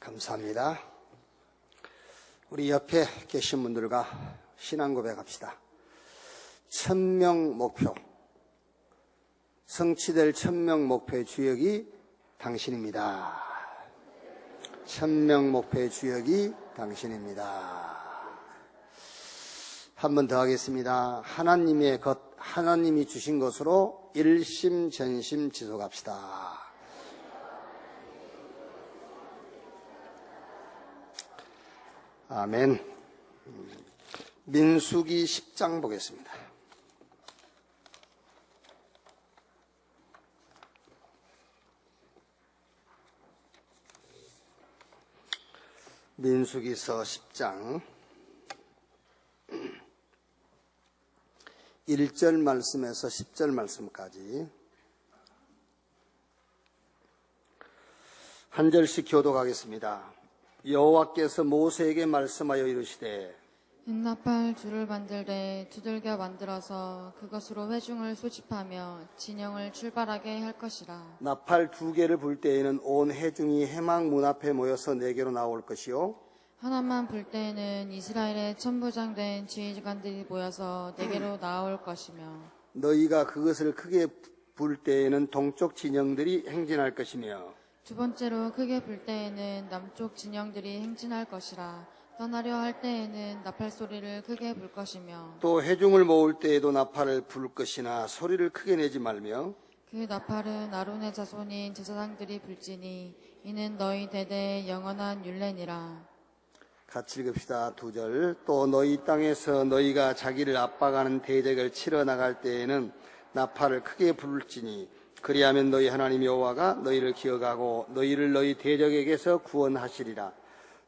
감사합니다. 우리 옆에 계신 분들과 신앙 고백합시다. 1000명 목표, 성취될 1000명 목표의 주역이 당신입니다. 1000명 목표의 주역이 당신입니다. 한 번 더 하겠습니다. 하나님의 것, 하나님이 주신 것으로 일심전심 지속합시다. 아멘. 민수기 10장 보겠습니다. 민수기서 10장 1절 말씀에서 10절 말씀까지 한 절씩 교독하겠습니다. 여호와께서 모세에게 말씀하여 이르시되 은나팔 줄을 만들되 두들겨 만들어서 그것으로 회중을 소집하며 진영을 출발하게 할 것이라. 나팔 2개를 불 때에는 온 회중이 회막 문 앞에 모여서 내게로 나올 것이요 하나만 불 때에는 이스라엘의 천부장된 지휘관들이 모여서 내게로 나올 것이며 너희가 그것을 크게 불 때에는 동쪽 진영들이 행진할 것이며 두 번째로 크게 불 때에는 남쪽 진영들이 행진할 것이라. 떠나려 할 때에는 나팔 소리를 크게 불 것이며 또 회중을 모을 때에도 나팔을 불 것이나 소리를 크게 내지 말며 그 나팔은 아론의 자손인 제사장들이 불지니 이는 너희 대대의 영원한 율례니라. 같이 읽읍시다. 2절. 또 너희 땅에서 너희가 자기를 압박하는 대적을 치러 나갈 때에는 나팔을 크게 불지니 그리하면 너희 하나님 여호와가 너희를 기억하고 너희를 너희 대적에게서 구원하시리라.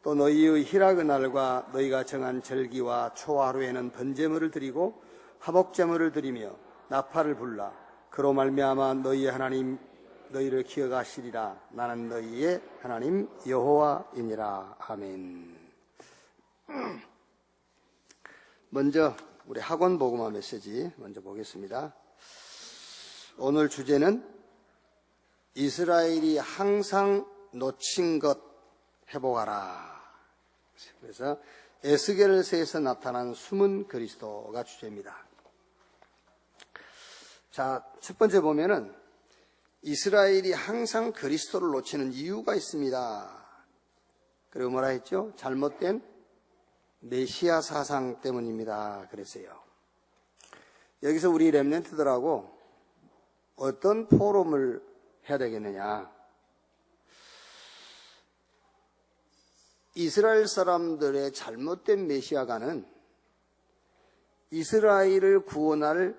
또 너희의 희락의 날과 너희가 정한 절기와 초하루에는 번제물을 드리고 화목제물을 드리며 나팔을 불라. 그로 말미암아 너희의 하나님 너희를 기억하시리라. 나는 너희의 하나님 여호와이니라. 아멘. 먼저 우리 학원 복음화 메시지 먼저 보겠습니다. 오늘 주제는 이스라엘이 항상 놓친 것 회복하라. 그래서 에스겔서에서 나타난 숨은 그리스도가 주제입니다. 자, 첫 번째 보면은 이스라엘이 항상 그리스도를 놓치는 이유가 있습니다. 그리고 뭐라 했죠? 잘못된 메시아 사상 때문입니다. 그랬어요. 여기서 우리 렘넌트들하고 어떤 포럼을 해야 되겠느냐? 이스라엘 사람들의 잘못된 메시아가는 이스라엘을 구원할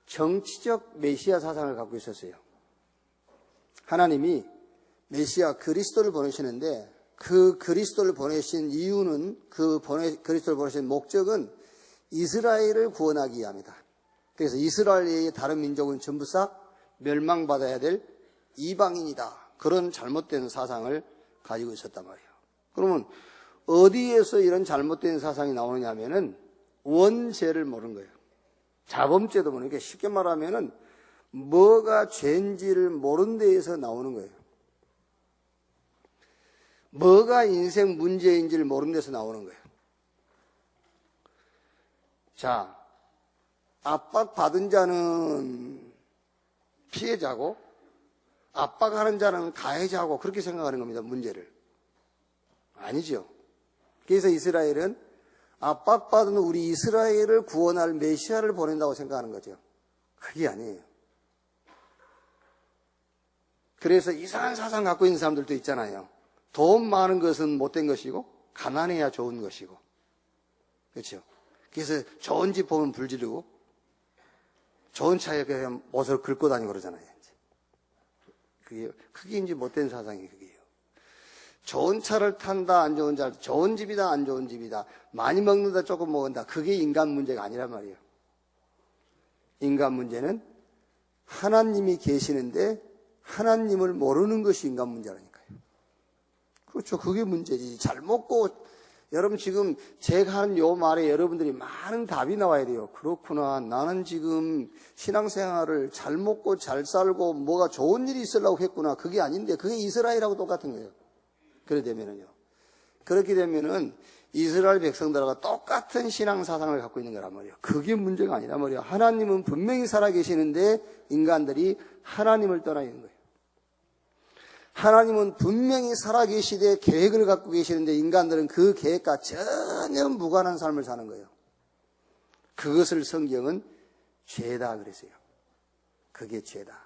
정치적 메시아 사상을 갖고 있었어요. 하나님이 메시아 그리스도를 보내시는데 그 그리스도를 보내신 이유는 그리스도를 보내신 목적은 이스라엘을 구원하기 위함이다. 그래서 이스라엘의 다른 민족은 전부 다 멸망받아야 될 이방인이다. 그런 잘못된 사상을 가지고 있었단 말이에요. 그러면 어디에서 이런 잘못된 사상이 나오느냐 하면은 원죄를 모르는 거예요. 자범죄도 모르는 게 쉽게 말하면은 뭐가 죄인지를 모르는 데에서 나오는 거예요. 뭐가 인생 문제인지를 모르는 데서 나오는 거예요. 자, 압박받은 자는 피해자고 압박하는 자는 가해자고 그렇게 생각하는 겁니다. 문제를. 아니죠. 그래서 이스라엘은 압박받은 우리 이스라엘을 구원할 메시아를 보낸다고 생각하는 거죠. 그게 아니에요. 그래서 이상한 사상 갖고 있는 사람들도 있잖아요. 돈 많은 것은 못된 것이고 가난해야 좋은 것이고 그렇죠. 그래서 좋은 집 보면 불지르고 좋은 차에 그냥 못을 긁고 다니고 그러잖아요. 그게 이제 못된 사상이 그게요. 좋은 차를 탄다 안 좋은 차, 좋은 집이다 안 좋은 집이다, 많이 먹는다 조금 먹는다, 그게 인간 문제가 아니란 말이에요. 인간 문제는 하나님이 계시는데 하나님을 모르는 것이 인간 문제라니까요. 그렇죠. 그게 문제지. 잘 먹고, 여러분 지금 제가 하는 요 말에 여러분들이 많은 답이 나와야 돼요. 그렇구나. 나는 지금 신앙생활을 잘 먹고 잘 살고 뭐가 좋은 일이 있으려고 했구나. 그게 아닌데 그게 이스라엘하고 똑같은 거예요. 그래 되면은요. 그렇게 되면은 이스라엘 백성들과 똑같은 신앙 사상을 갖고 있는 거란 말이에요. 그게 문제가 아니란 말이에요. 하나님은 분명히 살아계시는데 인간들이 하나님을 떠나 있는 거예요. 하나님은 분명히 살아계시되 계획을 갖고 계시는데 인간들은 그 계획과 전혀 무관한 삶을 사는 거예요. 그것을 성경은 죄다 그랬어요. 그게 죄다.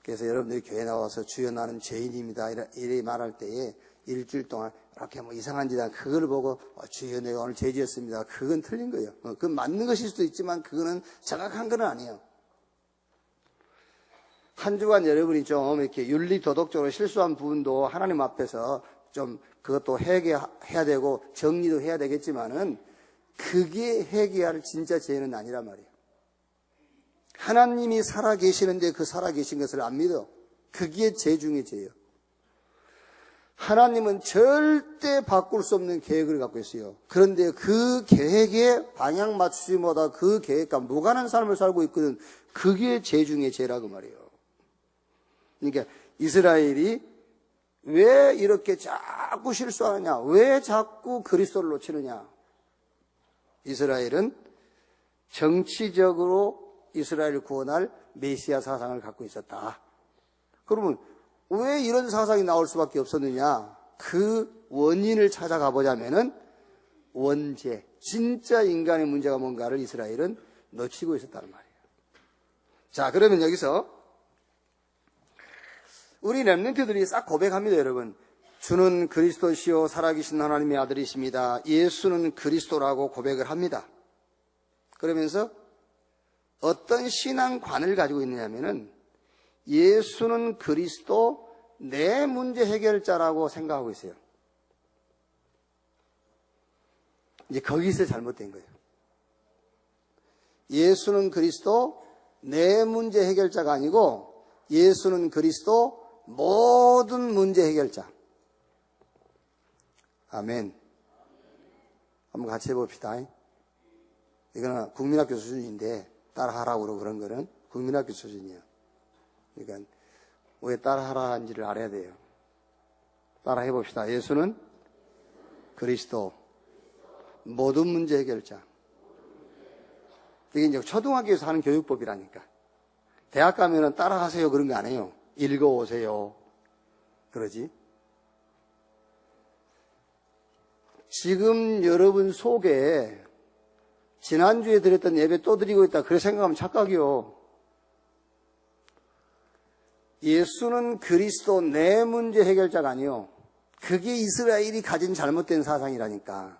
그래서 여러분들이 교회 나와서 주여 나는 죄인입니다 이래 말할 때에 일주일 동안 이렇게 뭐 이상한 짓 그걸 보고 주여 내가 오늘 죄 지었습니다. 그건 틀린 거예요. 그건 맞는 것일 수도 있지만 그거는 정확한 건 아니에요. 한 주간 여러분이 좀 이렇게 윤리 도덕적으로 실수한 부분도 하나님 앞에서 좀 그것도 회개해야 되고 정리도 해야 되겠지만은 그게 회개할 진짜 죄는 아니란 말이에요. 하나님이 살아계시는데 그 살아계신 것을 안 믿어. 그게 죄 중의 죄예요. 하나님은 절대 바꿀 수 없는 계획을 갖고 있어요. 그런데 그 계획에 방향 맞추지 못하고 그 계획과 무관한 삶을 살고 있거든. 그게 죄 중의 죄라고 말이에요. 그러니까 이스라엘이 왜 이렇게 자꾸 실수하느냐? 왜 자꾸 그리스도를 놓치느냐? 이스라엘은 정치적으로 이스라엘을 구원할 메시아 사상을 갖고 있었다. 그러면 왜 이런 사상이 나올 수밖에 없었느냐? 그 원인을 찾아가 보자면은 원죄, 진짜 인간의 문제가 뭔가를 이스라엘은 놓치고 있었다는 말이에요. 자, 그러면 여기서 우리 렘넌트들이 싹 고백합니다, 여러분. 주는 그리스도시요 살아계신 하나님의 아들이십니다. 예수는 그리스도라고 고백을 합니다. 그러면서 어떤 신앙관을 가지고 있느냐면은 예수는 그리스도 내 문제 해결자라고 생각하고 있어요. 이제 거기서 잘못된 거예요. 예수는 그리스도 내 문제 해결자가 아니고 예수는 그리스도 모든 문제 해결자. 아멘. 한번 같이 해봅시다. 이거는 국민학교 수준인데 따라하라고 그런 거는 국민학교 수준이에요. 그러니까 왜 따라하라는지를 알아야 돼요. 따라 해봅시다. 예수는 그리스도 모든 문제 해결자. 이게 이제 초등학교에서 하는 교육법이라니까. 대학 가면은 따라하세요 그런 거 안 해요. 읽어오세요. 그러지. 지금 여러분 속에 지난주에 드렸던 예배 또 드리고 있다. 그렇게 생각하면 착각이요. 예수는 그리스도 내 문제 해결자가 아니요. 그게 이스라엘이 가진 잘못된 사상이라니까.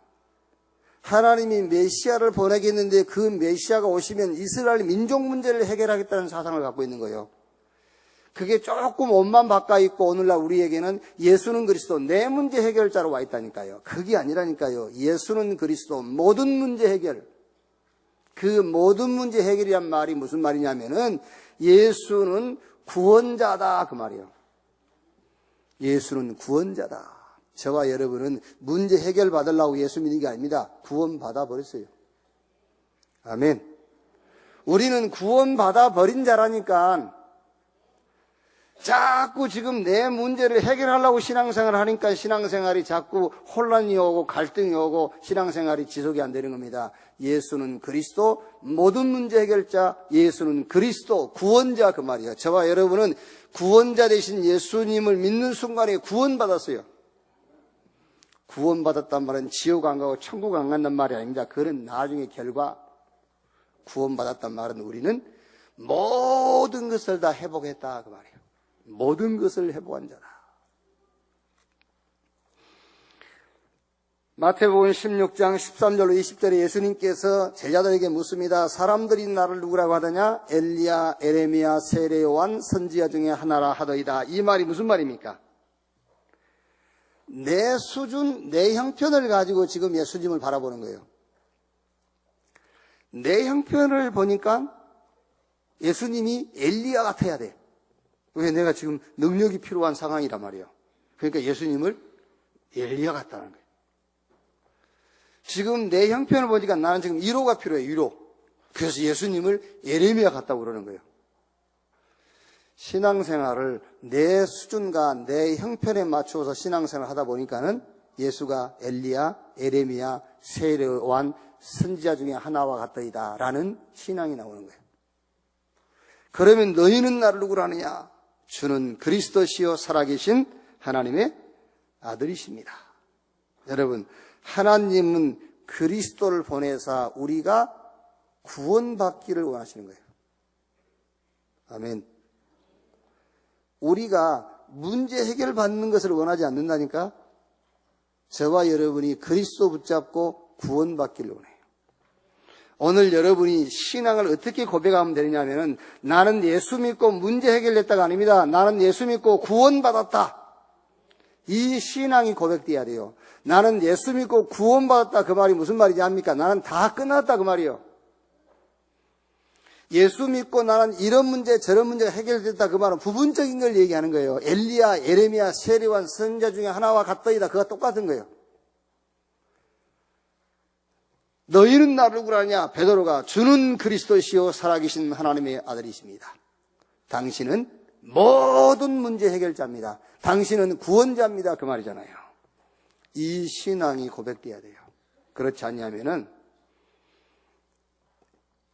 하나님이 메시아를 보내겠는데 그 메시아가 오시면 이스라엘 민족 문제를 해결하겠다는 사상을 갖고 있는 거예요. 그게 조금 옷만 바꿔 입고 오늘날 우리에게는 예수는 그리스도 내 문제 해결자로 와 있다니까요. 그게 아니라니까요. 예수는 그리스도 모든 문제 해결. 그 모든 문제 해결이란 말이 무슨 말이냐면은 예수는 구원자다 그 말이에요. 예수는 구원자다. 저와 여러분은 문제 해결 받으려고 예수 믿는 게 아닙니다. 구원 받아버렸어요. 아멘. 우리는 구원 받아버린 자라니까 자꾸 지금 내 문제를 해결하려고 신앙생활을 하니까 신앙생활이 자꾸 혼란이 오고 갈등이 오고 신앙생활이 지속이 안 되는 겁니다. 예수는 그리스도 모든 문제 해결자, 예수는 그리스도 구원자 그 말이에요. 저와 여러분은 구원자 되신 예수님을 믿는 순간에 구원받았어요. 구원받았단 말은 지옥 안 가고 천국 안 간단 말이 아닙니다. 그건 나중에 결과. 구원받았단 말은 우리는 모든 것을 다 회복했다 그 말이에요. 모든 것을 회복한 자다. 마태복음 16장 13절로 20절에 예수님께서 제자들에게 묻습니다. 사람들이 나를 누구라고 하더냐? 엘리야, 에레미야, 세례 요한, 선지자 중에 하나라 하더이다. 이 말이 무슨 말입니까? 내 수준, 내 형편을 가지고 지금 예수님을 바라보는 거예요. 내 형편을 보니까 예수님이 엘리야 같아야 돼. 왜? 내가 지금 능력이 필요한 상황이란 말이에요. 그러니까 예수님을 엘리야 같다는 거예요. 지금 내 형편을 보니까 나는 지금 위로가 필요해, 위로. 그래서 예수님을 예레미야 같다고 그러는 거예요. 신앙생활을 내 수준과 내 형편에 맞추어서 신앙생활을 하다 보니까는 예수가 엘리야, 에레미야, 세례요한 선지자 중에 하나와 같더이다 라는 신앙이 나오는 거예요. 그러면 너희는 나를 누구로 하느냐? 주는 그리스도시요 살아계신 하나님의 아들이십니다. 여러분, 하나님은 그리스도를 보내사 우리가 구원받기를 원하시는 거예요. 아멘. 우리가 문제 해결받는 것을 원하지 않는다니까? 저와 여러분이 그리스도 붙잡고 구원받기를 원해요. 오늘 여러분이 신앙을 어떻게 고백하면 되느냐면은 나는 예수 믿고 문제 해결됐다가 아닙니다. 나는 예수 믿고 구원받았다. 이 신앙이 고백돼야 돼요. 나는 예수 믿고 구원받았다. 그 말이 무슨 말이지 합니까? 나는 다 끝났다 그 말이요. 예수 믿고 나는 이런 문제 저런 문제가 해결됐다 그 말은 부분적인 걸 얘기하는 거예요. 엘리야, 에레미야, 세례요한 선지자 중에 하나와 같더이다. 그거 똑같은 거예요. 너희는 나를 누구로 하냐? 베드로가 주는 그리스도시요 살아계신 하나님의 아들이십니다. 당신은 모든 문제 해결자입니다. 당신은 구원자입니다. 그 말이잖아요. 이 신앙이 고백돼야 돼요. 그렇지 않냐면은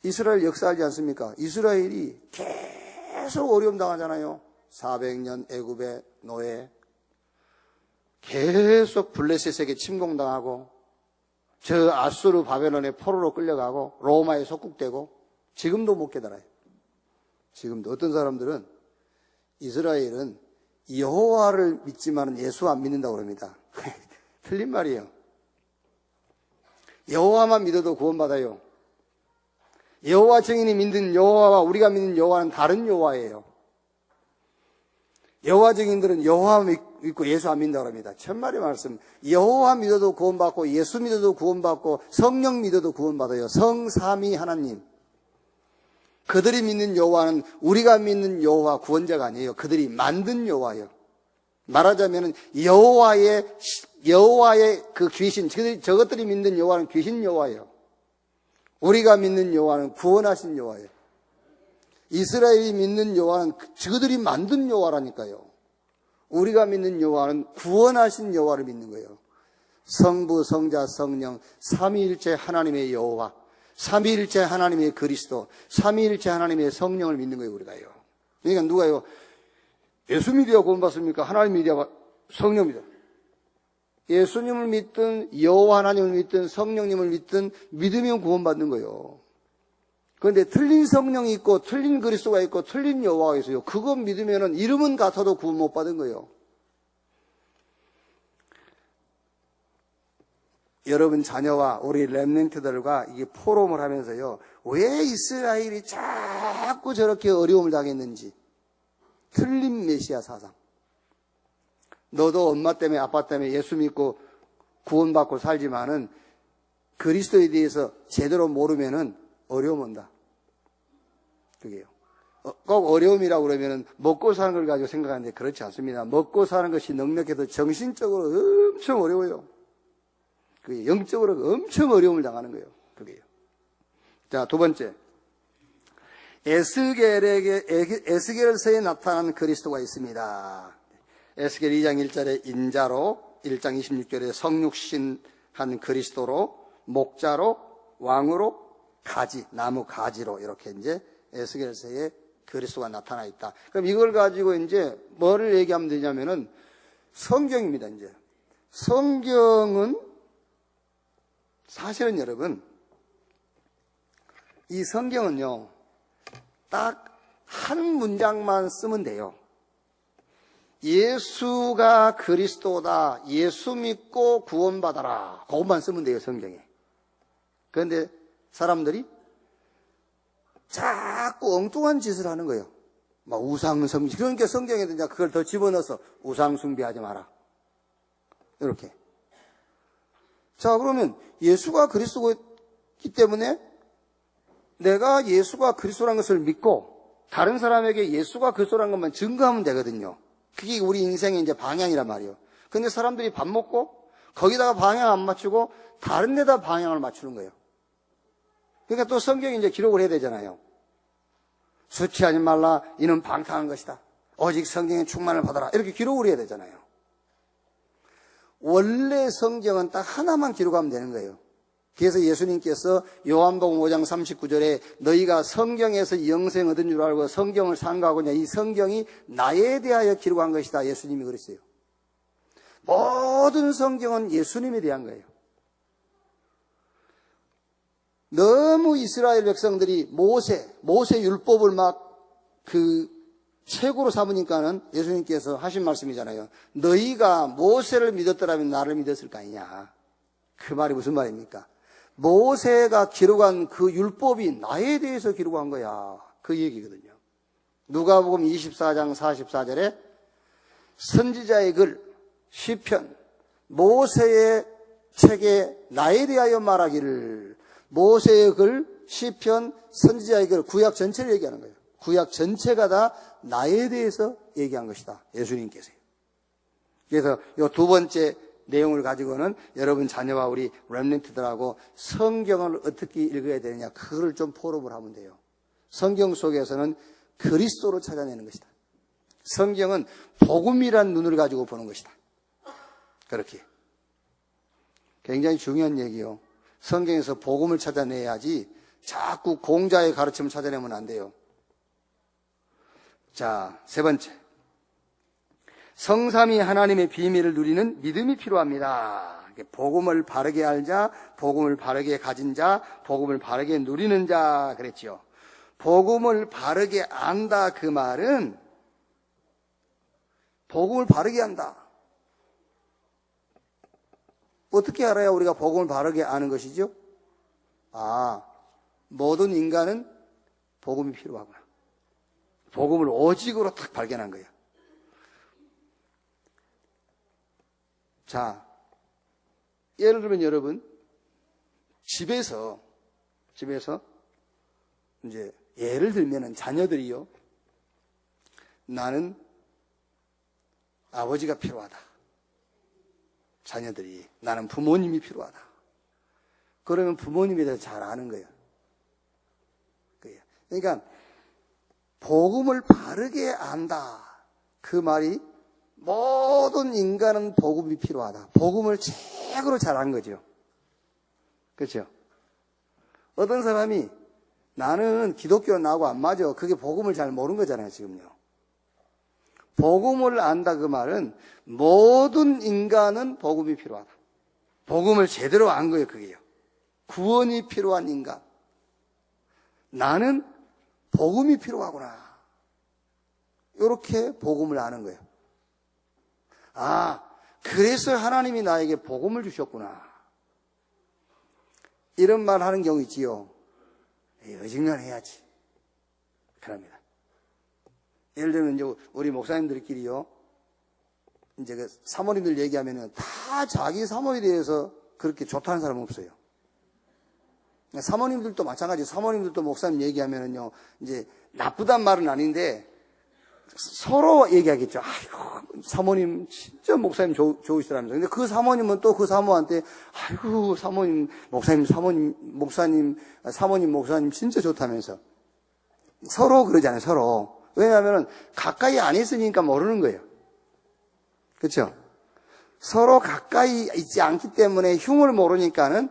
이스라엘 역사하지 않습니까? 이스라엘이 계속 어려움 당하잖아요. 400년 애굽의 노예, 계속 블레셋에게 침공당하고 저 아수르 바벨론의 포로로 끌려가고 로마에 속국되고 지금도 못 깨달아요. 지금도 어떤 사람들은 이스라엘은 여호와를 믿지만 예수 안 믿는다고 그럽니다. 틀린 말이에요. 여호와만 믿어도 구원받아요. 여호와 증인이 믿는 여호와와 우리가 믿는 여호와는 다른 여호와예요. 여호와 증인들은 여호와 믿고 예수 안 믿는다고 합니다. 천만의 말씀. 여호와 믿어도 구원받고 예수 믿어도 구원받고 성령 믿어도 구원받아요. 성삼위 하나님. 그들이 믿는 여호와는 우리가 믿는 여호와 구원자가 아니에요. 그들이 만든 여호와예요. 말하자면 여호와의 그 귀신, 저것들이 믿는 여호와는 귀신 여호와예요. 우리가 믿는 여호와는 구원하신 여호와예요. 이스라엘이 믿는 여호와는 저들이 만든 여호와라니까요. 우리가 믿는 여호와는 구원하신 여호와를 믿는 거예요. 성부, 성자, 성령, 삼위일체 하나님의 여호와, 삼위일체 하나님의 그리스도, 삼위일체 하나님의 성령을 믿는 거예요. 우리가요. 그러니까 누가요? 예수 믿어야 구원받습니까? 하나님 믿어야 성령 믿어야. 예수님을 믿든 여호와 하나님을 믿든 성령님을 믿든 믿으면 구원받는 거예요. 그런데 틀린 성령이 있고 틀린 그리스도가 있고 틀린 여호와가 있어요. 그거 믿으면은 이름은 같아도 구원 못 받은 거예요. 여러분 자녀와 우리 렘넌트들과 이게 포럼을 하면서요. 왜 이스라엘이 자꾸 저렇게 어려움을 당했는지. 틀린 메시아 사상. 너도 엄마 때문에 아빠 때문에 예수 믿고 구원받고 살지만은 그리스도에 대해서 제대로 모르면은 어려움 온다. 그게요. 꼭 어려움이라고 그러면은 먹고 사는 걸 가지고 생각하는데 그렇지 않습니다. 먹고 사는 것이 넉넉해도 정신적으로 엄청 어려워요. 그게 영적으로 엄청 어려움을 당하는 거예요. 그게요. 자, 두 번째. 에스겔서에 나타난 그리스도가 있습니다. 에스겔 2장 1절에 인자로, 1장 26절에 성육신한 그리스도로, 목자로, 왕으로, 가지, 나무 가지로 이렇게 이제 에스겔서에 그리스도가 나타나 있다. 그럼 이걸 가지고 이제 뭐를 얘기하면 되냐면은 성경입니다, 이제. 성경은 사실은 여러분, 이 성경은요, 딱 한 문장만 쓰면 돼요. 예수가 그리스도다. 예수 믿고 구원받아라. 그것만 쓰면 돼요, 성경에. 그런데 사람들이 자꾸 엉뚱한 짓을 하는 거예요. 막 우상숭배. 그러니까 성경에 이제 그걸 더 집어넣어서 우상숭배하지 마라. 이렇게. 자, 그러면 예수가 그리스도이기 때문에 내가 예수가 그리스도라는 것을 믿고 다른 사람에게 예수가 그리스도라는 것만 증거하면 되거든요. 그게 우리 인생의 이제 방향이란 말이에요. 근데 사람들이 밥 먹고 거기다가 방향 안 맞추고 다른 데다 방향을 맞추는 거예요. 그러니까 또 성경에 이제 기록을 해야 되잖아요. 수치하지 말라. 이는 방탕한 것이다. 오직 성경의 충만을 받아라. 이렇게 기록을 해야 되잖아요. 원래 성경은 딱 하나만 기록하면 되는 거예요. 그래서 예수님께서 요한복음 5장 39절에 너희가 성경에서 영생 얻은 줄 알고 성경을 삼가하고냐. 이 성경이 나에 대하여 기록한 것이다. 예수님이 그랬어요. 모든 성경은 예수님에 대한 거예요. 너무 이스라엘 백성들이 모세 율법을 막 최고로 삼으니까는 예수님께서 하신 말씀이잖아요. 너희가 모세를 믿었더라면 나를 믿었을 거 아니냐. 그 말이 무슨 말입니까? 모세가 기록한 그 율법이 나에 대해서 기록한 거야. 그 얘기거든요. 누가복음 24장 44절에 선지자의 글, 시편, 모세의 책에 나에 대하여 말하기를. 모세의 글, 시편, 선지자의 글, 구약 전체를 얘기하는 거예요. 구약 전체가 다 나에 대해서 얘기한 것이다. 예수님께서요. 그래서 이 두 번째 내용을 가지고는 여러분 자녀와 우리 렘넌트들하고 성경을 어떻게 읽어야 되느냐, 그걸 좀 포럼을 하면 돼요. 성경 속에서는 그리스도를 찾아내는 것이다. 성경은 복음이란 눈을 가지고 보는 것이다. 그렇게. 굉장히 중요한 얘기요. 성경에서 복음을 찾아내야지 자꾸 공자의 가르침을 찾아내면 안 돼요. 자, 세 번째. 성삼위 하나님의 비밀을 누리는 믿음이 필요합니다. 복음을 바르게 알자, 복음을 바르게 가진 자, 복음을 바르게 누리는 자 그랬지요. 복음을 바르게 안다, 그 말은 복음을 바르게 안다. 어떻게 알아야 우리가 복음을 바르게 아는 것이죠? 모든 인간은 복음이 필요하구나. 복음을 오직으로 딱 발견한 거예요. 자, 예를 들면 여러분, 집에서 이제 예를 들면은 자녀들이요, 나는 아버지가 필요하다. 자녀들이 나는 부모님이 필요하다. 그러면 부모님에 대해서 잘 아는 거예요. 그러니까 복음을 바르게 안다, 그 말이 모든 인간은 복음이 필요하다. 복음을 최고로 잘 안 거죠. 그렇죠? 어떤 사람이 나는 기독교 나하고 안 맞아, 그게 복음을 잘 모르는 거잖아요, 지금요. 복음을 안다, 그 말은 모든 인간은 복음이 필요하다. 복음을 제대로 안 거예요, 그게요. 구원이 필요한 인간. 나는 복음이 필요하구나. 이렇게 복음을 아는 거예요. 그래서 하나님이 나에게 복음을 주셨구나. 이런 말 하는 경우 있지요. 어중간해야지. 그럽니다. 예를 들면 이제 우리 목사님들끼리요, 이제 그 사모님들 얘기하면은 다 자기 사모에 대해서 그렇게 좋다는 사람은 없어요. 사모님들도 마찬가지. 사모님들도 목사님 얘기하면은요, 이제 나쁘단 말은 아닌데 서로 얘기하겠죠. 아이고, 사모님 진짜 목사님 좋으시더라면서. 근데 그 사모님은 또 그 사모한테 아이고, 사모님 목사님 진짜 좋다면서. 서로 그러잖아요, 서로. 왜냐하면 가까이 안 있으니까 모르는 거예요. 그렇죠? 서로 가까이 있지 않기 때문에 흉을 모르니까는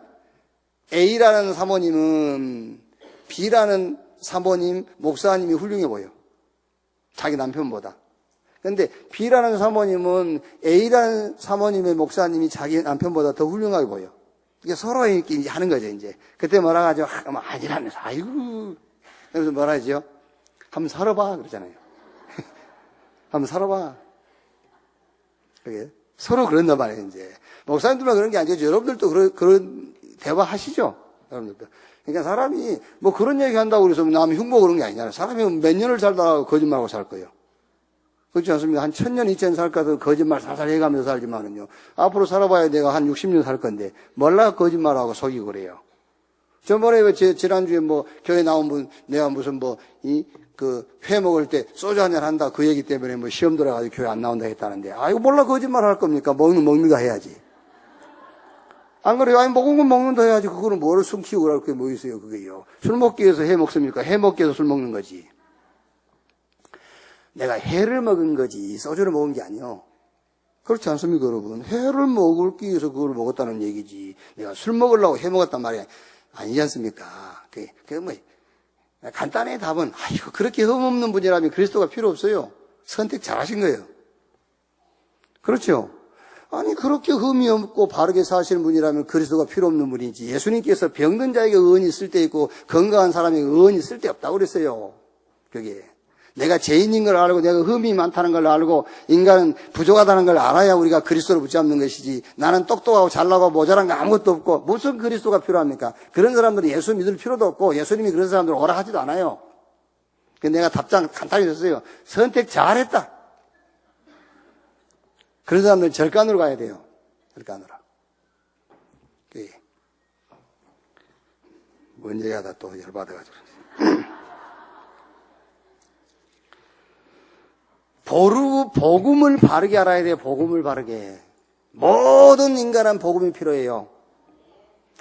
A라는 사모님은 B라는 사모님, 목사님이 훌륭해 보여. 자기 남편보다. 그런데 B라는 사모님은 A라는 사모님의 목사님이 자기 남편보다 더 훌륭하게 보여. 이게 서로 이렇게 하는 거죠, 이제. 그때 뭐라 하죠? 아니라면서, 아이고. 그래서 뭐라 하죠? 한번 살아봐, 그러잖아요. 한번 살아봐. 그게 서로 그런단 말이에요, 이제. 목사님들만 그런 게 아니죠. 여러분들도 그런 대화 하시죠? 여러분들도. 그러니까 사람이 뭐 그런 얘기 한다고 그래서 남이 흉보 그런 게 아니잖아요. 사람이 몇 년을 살다가 거짓말하고 살 거예요. 그렇지 않습니까? 한 1000년, 2000년 살까도 거짓말 살살 해가면서 살지만은요. 앞으로 살아봐야 내가 한 60년 살 건데, 몰라 거짓말하고 속이고 그래요. 저번에 지난주에 뭐, 교회 나온 분, 내가 무슨 회 먹을 때 소주 한잔 한다, 그 얘기 때문에 뭐 시험 들어가지고 교회 안 나온다 했다는데, 이거 몰라 거짓말 할 겁니까? 먹는다 해야지. 안 그래요? 먹은 건 먹는다 해야지. 그거는 뭐를 숨기고 그럴 게 뭐 있어요, 그게요. 술 먹기 위해서 해 먹습니까? 해 먹기 위해서 술 먹는 거지. 내가 회를 먹은 거지 소주를 먹은 게 아니요. 그렇지 않습니까, 여러분? 회를 먹기 위해서 그걸 먹었다는 얘기지. 내가 술 먹으려고 회 먹었단 말이야. 아니지 않습니까? 그게 뭐, 간단해 답은, 아이고, 그렇게 흠없는 분이라면 그리스도가 필요 없어요. 선택 잘 하신 거예요. 그렇죠? 아니, 그렇게 흠이 없고 바르게 사시는 분이라면 그리스도가 필요 없는 분이지. 예수님께서 병든 자에게 의원이 쓸데 있고 건강한 사람에게 의원이 쓸데 없다고 그랬어요. 그게. 내가 죄인인 걸 알고 내가 흠이 많다는 걸 알고 인간은 부족하다는 걸 알아야 우리가 그리스도를 붙잡는 것이지, 나는 똑똑하고 잘나고 모자란 거 아무것도 없고 무슨 그리스도가 필요합니까? 그런 사람들은 예수 믿을 필요도 없고 예수님이 그런 사람들을 오라 하지도 않아요. 내가 답장 간단히 줬어요. 선택 잘했다. 그런 사람들은 절간으로 가야 돼요. 절간으로. 뭔 얘기하다 또 열받아가지고. 복음을 바르게 알아야 돼요. 복음을 바르게. 모든 인간은 복음이 필요해요.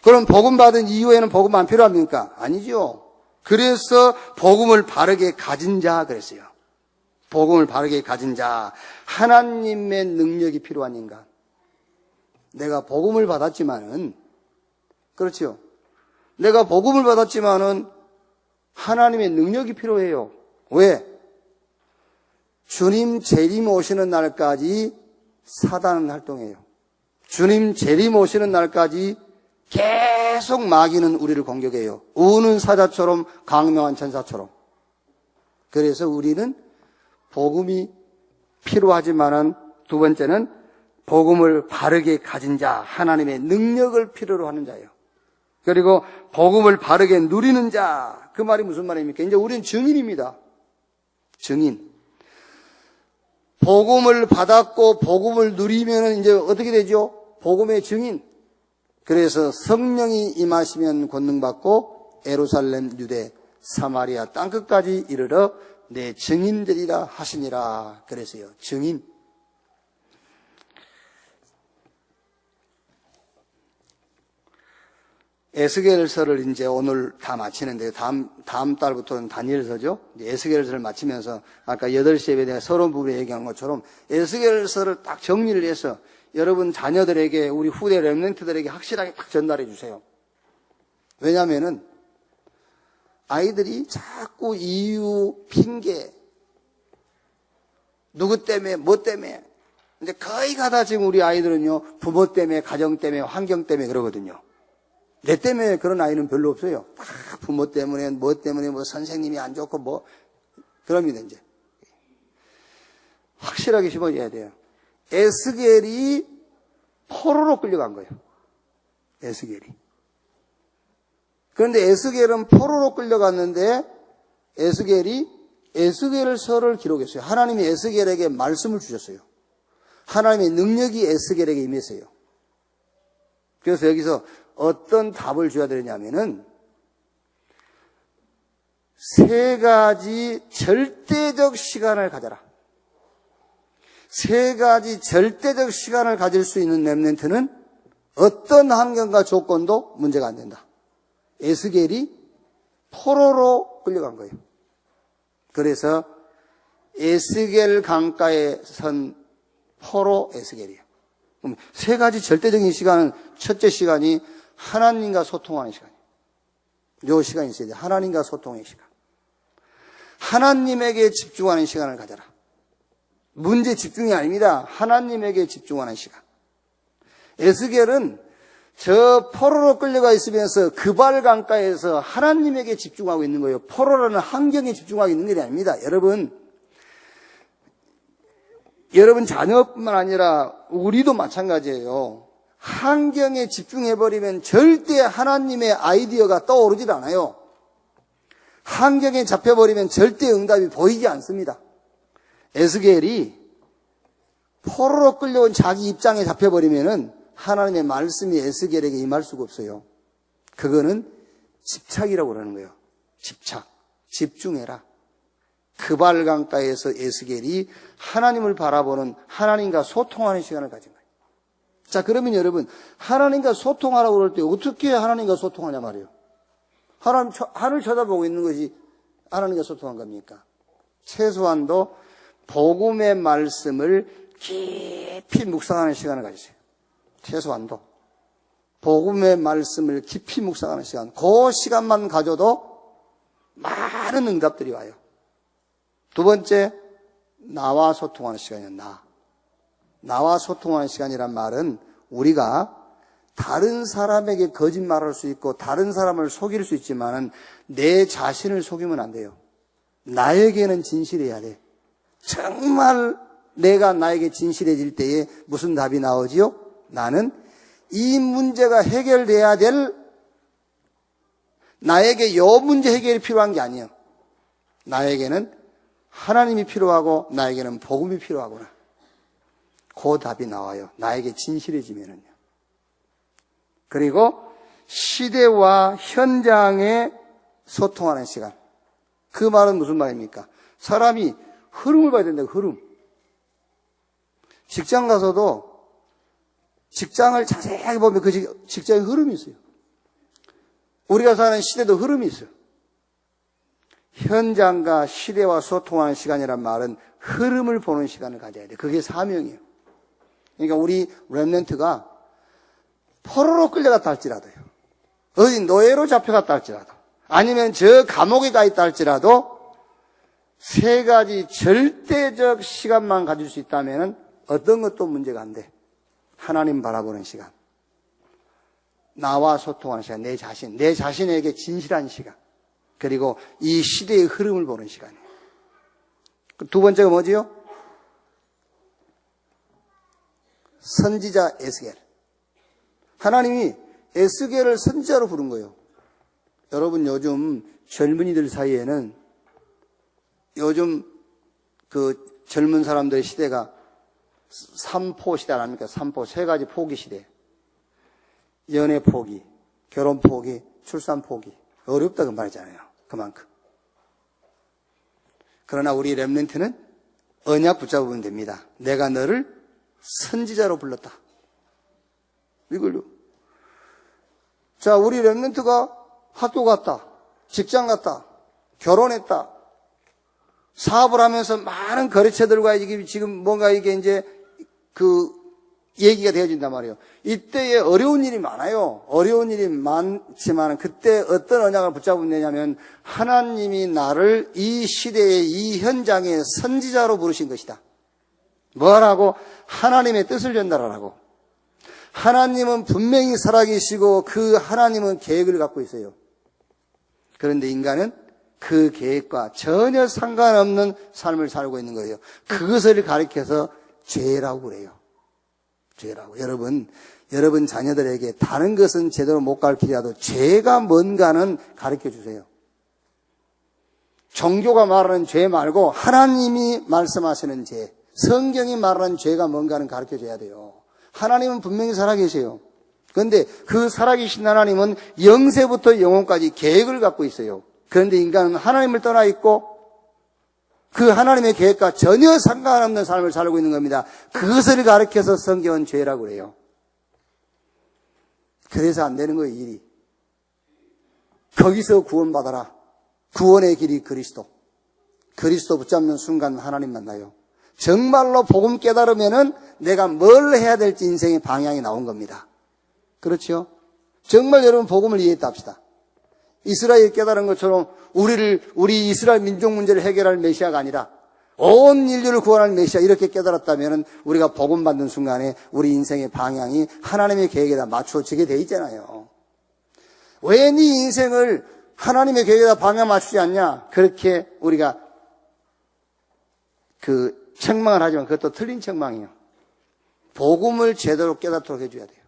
그럼 복음 받은 이후에는 복음 안 필요합니까? 아니죠. 그래서 복음을 바르게 가진 자 그랬어요. 복음을 바르게 가진 자, 하나님의 능력이 필요한 인간. 내가 복음을 받았지만은, 그렇죠. 내가 복음을 받았지만은 하나님의 능력이 필요해요. 왜? 주님 재림 오시는 날까지 사단은 활동해요. 주님 재림 오시는 날까지 계속 마귀는 우리를 공격해요. 우는 사자처럼 강명한 천사처럼. 그래서 우리는 복음이 필요하지만은 두 번째는 복음을 바르게 가진 자, 하나님의 능력을 필요로 하는 자예요. 그리고 복음을 바르게 누리는 자, 그 말이 무슨 말입니까? 이제 우리는 증인입니다. 증인. 복음을 받았고 복음을 누리면 이제 어떻게 되죠? 복음의 증인. 그래서 성령이 임하시면 권능받고 예루살렘, 유대, 사마리아 땅끝까지 이르러 내 증인들이라 하시니라. 그래서요, 증인. 에스겔서를 이제 오늘 다 마치는데 다음 달부터는 다니엘서죠. 에스겔서를 마치면서 아까 8시 예배에 대한 서론 부분에 얘기한 것처럼 에스겔서를 딱 정리를 해서 여러분 자녀들에게, 우리 후대 렘넌트들에게 확실하게 딱 전달해 주세요. 왜냐하면은 아이들이 자꾸 이유, 핑계, 누구 때문에, 뭐 때문에, 이제 거의 가다 지금 우리 아이들은요, 부모 때문에, 가정 때문에, 환경 때문에 그러거든요. 내 때문에 그런 아이는 별로 없어요. 다 부모 때문에, 뭐 선생님이 안 좋고 뭐, 그럽니다, 이제. 확실하게 심어줘야 돼요. 에스겔이 포로로 끌려간 거예요. 에스겔이. 그런데 에스겔은 포로로 끌려갔는데 에스겔이 에스겔서를 기록했어요. 하나님이 에스겔에게 말씀을 주셨어요. 하나님의 능력이 에스겔에게 임했어요. 그래서 여기서 어떤 답을 줘야 되냐면은 3가지 절대적 시간을 가져라. 3가지 절대적 시간을 가질 수 있는 렘넌트는 어떤 환경과 조건도 문제가 안 된다. 에스겔이 포로로 끌려간 거예요. 그래서 에스겔 강가에 선 포로 에스겔이에요. 그럼 3가지 절대적인 시간은, 첫째 시간이 하나님과 소통하는 시간이에요. 요 시간이 있어야 돼요. 하나님과 소통의 시간. 하나님에게 집중하는 시간을 가져라. 문제 집중이 아닙니다. 하나님에게 집중하는 시간. 에스겔은 저 포로로 끌려가 있으면서 그발 강가에서 하나님에게 집중하고 있는 거예요. 포로라는 환경에 집중하고 있는 게 아닙니다. 여러분 자녀뿐만 아니라 우리도 마찬가지예요. 환경에 집중해버리면 절대 하나님의 아이디어가 떠오르질 않아요. 환경에 잡혀버리면 절대 응답이 보이지 않습니다. 에스겔이 포로로 끌려온 자기 입장에 잡혀버리면은 하나님의 말씀이 에스겔에게 임할 수가 없어요. 그거는 집착이라고 그러는 거예요. 집착. 집중해라. 그발 강가에서 에스겔이 하나님을 바라보는, 하나님과 소통하는 시간을 가진 거예요. 자, 그러면 여러분, 하나님과 소통하라고 그럴 때 어떻게 하나님과 소통하냐 말이에요. 하늘 쳐다보고 있는 것이 하나님과 소통한 겁니까? 최소한도 복음의 말씀을 깊이 묵상하는 시간을 가지세요. 최소한도. 복음의 말씀을 깊이 묵상하는 시간. 그 시간만 가져도 많은 응답들이 와요. 두 번째, 나와 소통하는 시간이에요. 나와 소통하는 시간이란 말은 우리가 다른 사람에게 거짓말할 수 있고 다른 사람을 속일 수 있지만은 내 자신을 속이면 안 돼요. 나에게는 진실해야 돼. 정말 내가 나에게 진실해질 때에 무슨 답이 나오지요? 나는 이 문제가 해결돼야 될, 나에게 요 문제 해결이 필요한 게 아니에요. 나에게는 하나님이 필요하고 나에게는 복음이 필요하구나. 그 답이 나와요. 나에게 진실해지면은요. 그리고 시대와 현장에 소통하는 시간. 그 말은 무슨 말입니까? 사람이 흐름을 봐야 된다고, 흐름. 직장 가서도 직장을 자세하게 보면 그 직장에 흐름이 있어요. 우리가 사는 시대도 흐름이 있어요. 현장과 시대와 소통하는 시간이란 말은 흐름을 보는 시간을 가져야 돼요. 그게 사명이에요. 그러니까 우리 렘넌트가 포로로 끌려갔다 할지라도요. 어디 노예로 잡혀갔다 할지라도, 아니면 저 감옥에 가 있다 할지라도 세 가지 절대적 시간만 가질 수 있다면 어떤 것도 문제가 안 돼. 하나님 바라보는 시간, 나와 소통하는 시간, 내 자신에게 진실한 시간, 그리고 이 시대의 흐름을 보는 시간이에요. 두 번째가 뭐지요? 선지자 에스겔. 하나님이 에스겔을 선지자로 부른 거예요. 여러분, 요즘 젊은이들 사이에는 요즘 그 젊은 사람들의 시대가 3포 시대 아닙니까? 3포, 세 가지 포기 시대. 연애 포기, 결혼 포기, 출산 포기. 어렵다고 말이잖아요. 그만큼. 그러나 우리 렘넌트는 언약 붙잡으면 됩니다. 내가 너를 선지자로 불렀다. 이걸요. 자, 우리 렘넌트가 학교 갔다, 직장 갔다, 결혼했다, 사업을 하면서 많은 거래처들과 지금 뭔가 이게 이제 그 얘기가 되어진단 말이에요. 이때에 어려운 일이 많아요. 어려운 일이 많지만 그때 어떤 언약을 붙잡으면 되냐면 하나님이 나를 이 시대의 이 현장의 선지자로 부르신 것이다. 뭐라고? 하나님의 뜻을 전달하라고. 하나님은 분명히 살아계시고 그 하나님은 계획을 갖고 있어요. 그런데 인간은 그 계획과 전혀 상관없는 삶을 살고 있는 거예요. 그것을 가리켜서 죄라고 그래요. 죄라고. 여러분 자녀들에게 다른 것은 제대로 못 가르치더라도 죄가 뭔가는 가르쳐 주세요. 종교가 말하는 죄 말고 하나님이 말씀하시는 죄, 성경이 말하는 죄가 뭔가는 가르쳐 줘야 돼요. 하나님은 분명히 살아계세요. 그런데 그 살아계신 하나님은 영세부터 영혼까지 계획을 갖고 있어요. 그런데 인간은 하나님을 떠나 있고 그 하나님의 계획과 전혀 상관없는 삶을 살고 있는 겁니다. 그것을 가르쳐서 성경은 죄라고 그래요. 그래서 안 되는 거예요, 일이. 거기서 구원받아라. 구원의 길이 그리스도. 그리스도 붙잡는 순간 하나님 만나요. 정말로 복음 깨달으면은 내가 뭘 해야 될지 인생의 방향이 나온 겁니다. 그렇죠? 정말 여러분 복음을 이해했다 합시다. 이스라엘이 깨달은 것처럼 우리 이스라엘 민족 문제를 해결할 메시아가 아니라 온 인류를 구원할 메시아 이렇게 깨달았다면 우리가 복음 받는 순간에 우리 인생의 방향이 하나님의 계획에다 맞춰지게 돼 있잖아요. 왜 네 인생을 하나님의 계획에다 방향 맞추지 않냐? 그렇게 우리가 책망을 하지만 그것도 틀린 책망이에요. 복음을 제대로 깨닫도록 해줘야 돼요.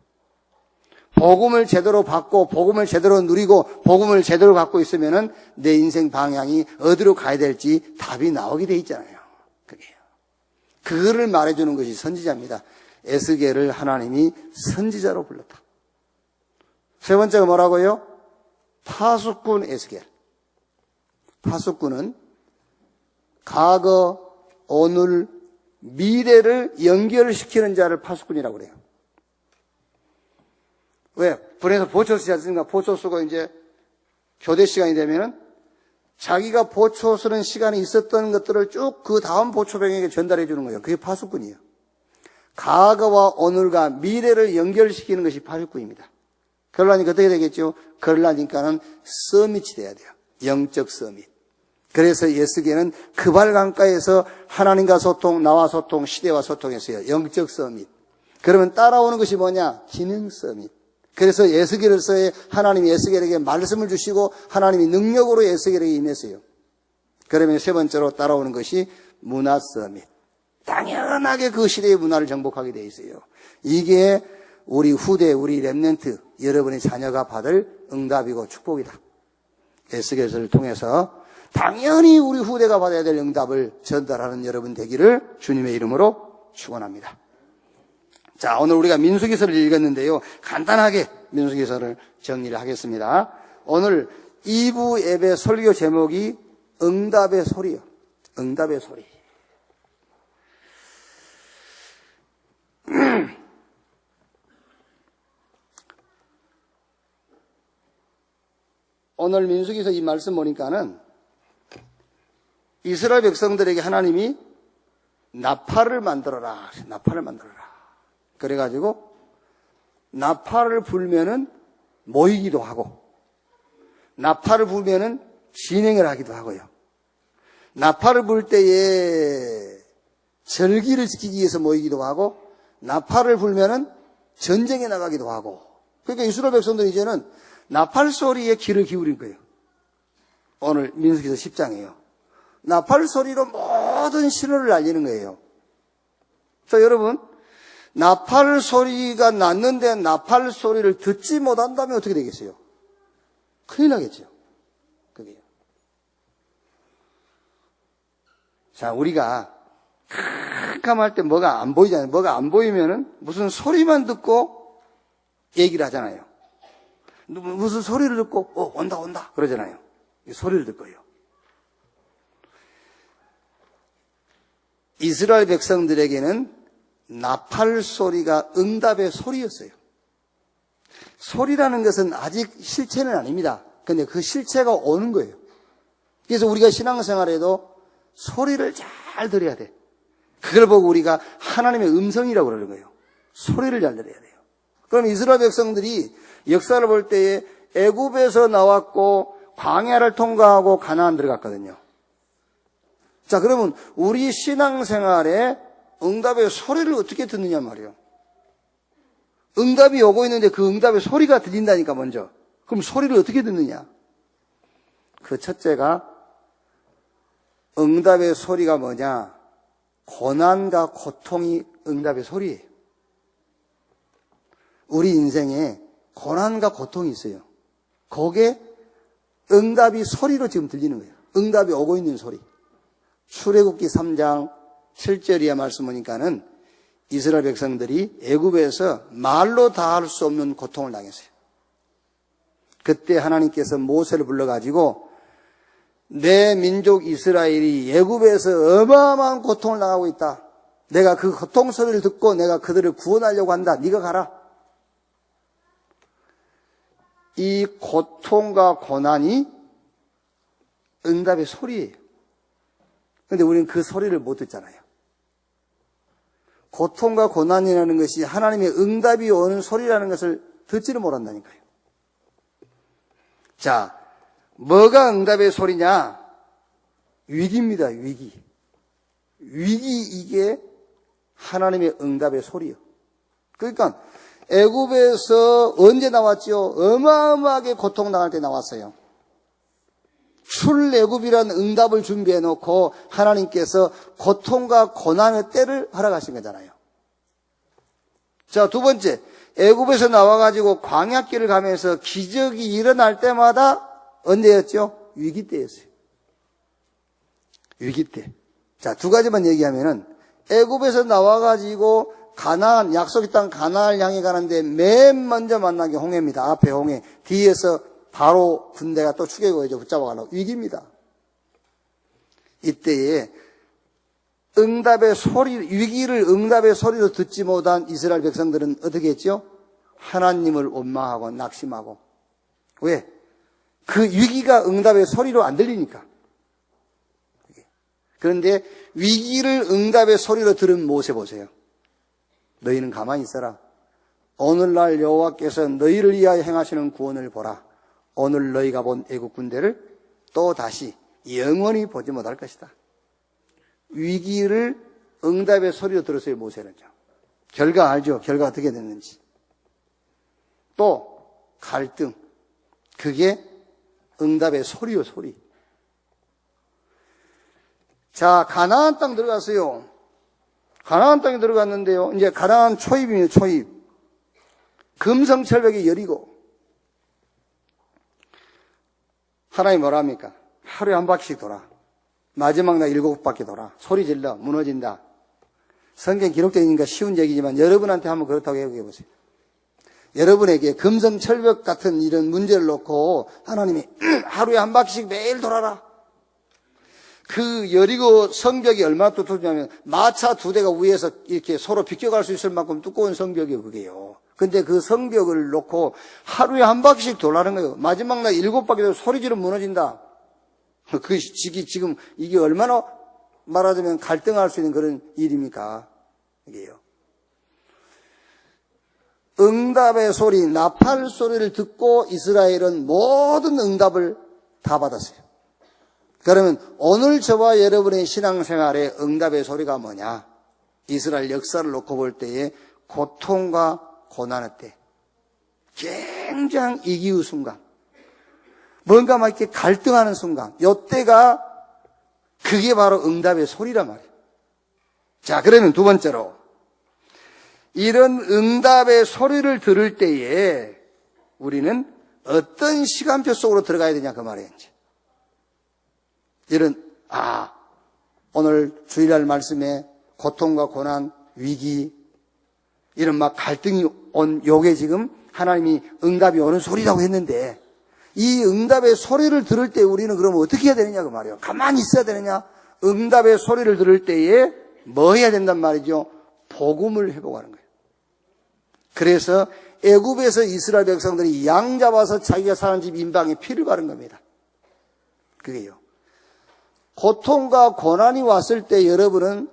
복음을 제대로 받고 복음을 제대로 누리고 복음을 제대로 갖고 있으면은 내 인생 방향이 어디로 가야 될지 답이 나오게 돼 있잖아요. 그게요. 그거를 말해주는 것이 선지자입니다. 에스겔을 하나님이 선지자로 불렀다. 세 번째가 뭐라고요? 파수꾼 에스겔. 파수꾼은 과거, 오늘, 미래를 연결시키는 자를 파수꾼이라고 그래요. 왜? 불에서 보초 쓰지 않습니까? 보초 쓰고 이제 교대 시간이 되면은 자기가 보초 서는 시간이 있었던 것들을 쭉 그 다음 보초병에게 전달해 주는 거예요. 그게 파수꾼이에요. 과거와 오늘과 미래를 연결시키는 것이 파수꾼입니다. 그러려니까 어떻게 되겠죠? 그러려니까는 서밋이 돼야 돼요. 영적 서밋. 그래서 예수계는 그발 강가에서 하나님과 소통, 나와 소통, 시대와 소통했어요. 영적 서밋. 그러면 따라오는 것이 뭐냐? 기능 서밋. 그래서 예수계로서의 하나님이 예수계에게 말씀을 주시고 하나님이 능력으로 예수계에게 임했어요. 그러면 세 번째로 따라오는 것이 문화 서밋. 당연하게 그 시대의 문화를 정복하게 돼 있어요. 이게 우리 후대, 우리 렘넌트, 여러분의 자녀가 받을 응답이고 축복이다. 에스겔서를 통해서 당연히 우리 후대가 받아야 될 응답을 전달하는 여러분 되기를 주님의 이름으로 축원합니다. 자, 오늘 우리가 민수기서를 읽었는데요. 간단하게 민수기서를 정리를 하겠습니다. 오늘 2부 예배 설교 제목이 응답의 소리요. 응답의 소리. 오늘 민수기서 이 말씀 보니까는 이스라엘 백성들에게 하나님이 나팔을 만들어라. 나팔을 만들어라. 그래가지고 나팔을 불면은 모이기도 하고 나팔을 불면은 진행을 하기도 하고요. 나팔을 불 때에 절기를 지키기 위해서 모이기도 하고 나팔을 불면은 전쟁에 나가기도 하고 그러니까 이스라엘 백성들이 이제는 나팔 소리에 귀를 기울인 거예요. 오늘 민수기서 10장이에요. 나팔 소리로 모든 신호를 알리는 거예요. 자, 여러분, 나팔 소리가 났는데 나팔 소리를 듣지 못한다면 어떻게 되겠어요? 큰일 나겠죠. 그게요. 자, 우리가 캄캄할 때 뭐가 안 보이잖아요. 뭐가 안 보이면은 무슨 소리만 듣고 얘기를 하잖아요. 무슨 소리를 듣고 온다 온다 그러잖아요. 소리를 듣고요. 이스라엘 백성들에게는 나팔 소리가 응답의 소리였어요. 소리라는 것은 아직 실체는 아닙니다. 근데 그 실체가 오는 거예요. 그래서 우리가 신앙생활에도 소리를 잘 들어야 돼. 그걸 보고 우리가 하나님의 음성이라고 그러는 거예요. 소리를 잘 들어야 돼요. 그럼 이스라엘 백성들이 역사를 볼 때에 애굽에서 나왔고 광야를 통과하고 가나안 들어갔거든요. 자, 그러면 우리 신앙생활에 응답의 소리를 어떻게 듣느냐 말이에요. 응답이 오고 있는데 그 응답의 소리가 들린다니까 먼저. 그럼 소리를 어떻게 듣느냐? 그 첫째가 응답의 소리가 뭐냐? 고난과 고통이 응답의 소리예요. 우리 인생에 고난과 고통이 있어요. 거기에 응답이 소리로 지금 들리는 거예요. 응답이 오고 있는 소리. 출애굽기 3장 7절이야 말씀 보니까는 이스라엘 백성들이 애굽에서 말로 다 할 수 없는 고통을 당했어요. 그때 하나님께서 모세를 불러가지고 내 민족 이스라엘이 애굽에서 어마어마한 고통을 당하고 있다. 내가 그 고통 소리를 듣고 내가 그들을 구원하려고 한다. 네가 가라. 이 고통과 고난이 응답의 소리예요. 그런데 우리는 그 소리를 못 듣잖아요. 고통과 고난이라는 것이 하나님의 응답이 오는 소리라는 것을 듣지를 못한다니까요. 자, 뭐가 응답의 소리냐? 위기입니다, 위기. 위기, 이게 하나님의 응답의 소리요. 그러니까 애굽에서 언제 나왔죠? 어마어마하게 고통당할 때 나왔어요. 출애굽이라는 응답을 준비해 놓고 하나님께서 고통과 고난의 때를 허락하신 거잖아요. 자, 두 번째, 애굽에서 나와가지고 광야길을 가면서 기적이 일어날 때마다 언제였죠? 위기 때였어요. 위기 때. 자, 두 가지만 얘기하면은 애굽에서 나와가지고 가나안, 약속의 땅 가나안을 향해 가는데 맨 먼저 만난 게 홍해입니다. 앞에 홍해, 뒤에서 바로 군대가 또 추격을 해서 붙잡아가려고. 위기입니다. 이때에 응답의 소리, 위기를 응답의 소리로 듣지 못한 이스라엘 백성들은 어떻게 했죠? 하나님을 원망하고 낙심하고. 왜? 그 위기가 응답의 소리로 안 들리니까. 그런데 위기를 응답의 소리로 들은 모세 보세요. 너희는 가만히 있어라. 오늘날 여호와께서 너희를 위하여 행하시는 구원을 보라. 오늘 너희가 본 애국 군대를 또 다시 영원히 보지 못할 것이다. 위기를 응답의 소리로 들었어요, 모세는요. 결과 알죠? 결과 어떻게 됐는지. 또 갈등. 그게 응답의 소리요, 소리. 자, 가나안 땅 들어갔어요. 가나안 땅에 들어갔는데요. 이제 가나안 초입이에요, 초입. 금성철벽이 여리고. 하나님 뭐라 합니까? 하루에 한 바퀴씩 돌아. 마지막 날 7바퀴 돌아. 소리 질러. 무너진다. 성경 기록되어 있으니까 쉬운 얘기지만 여러분한테 한번 그렇다고 해보게 보세요. 여러분에게 금성철벽 같은 이런 문제를 놓고 하나님이 하루에 한 바퀴씩 매일 돌아라. 그 여리고 성벽이 얼마나 두텁냐면 마차 2대가 위에서 이렇게 서로 비껴갈 수 있을 만큼 두꺼운 성벽이 그게요. 근데 그 성벽을 놓고 하루에 한 바퀴씩 돌라는 거예요. 마지막 날 7바퀴 돌 소리 지르면 무너진다. 그 지금 이게 얼마나 말하자면 갈등할 수 있는 그런 일입니까? 이게요. 응답의 소리, 나팔 소리를 듣고 이스라엘은 모든 응답을 다 받았어요. 그러면 오늘 저와 여러분의 신앙생활에 응답의 소리가 뭐냐? 이스라엘 역사를 놓고 볼 때에 고통과 고난의 때, 굉장히 이기의 순간, 뭔가 막 이렇게 갈등하는 순간, 이때가 그게 바로 응답의 소리란 말이에요. 자, 그러면 두 번째로 이런 응답의 소리를 들을 때에 우리는 어떤 시간표 속으로 들어가야 되냐 그 말이에요. 이제. 이런 오늘 주일날 말씀에 고통과 고난, 위기 이런 막 갈등이 온 요게 지금 하나님이 응답이 오는 소리라고 했는데 이 응답의 소리를 들을 때 우리는 그러면 어떻게 해야 되느냐 그 말이에요. 가만히 있어야 되느냐? 응답의 소리를 들을 때에 뭐 해야 된단 말이죠? 복음을 회복하는 거예요. 그래서 애굽에서 이스라엘 백성들이 양 잡아서 자기가 사는 집 인방에 피를 바른 겁니다. 그게요. 고통과 고난이 왔을 때 여러분은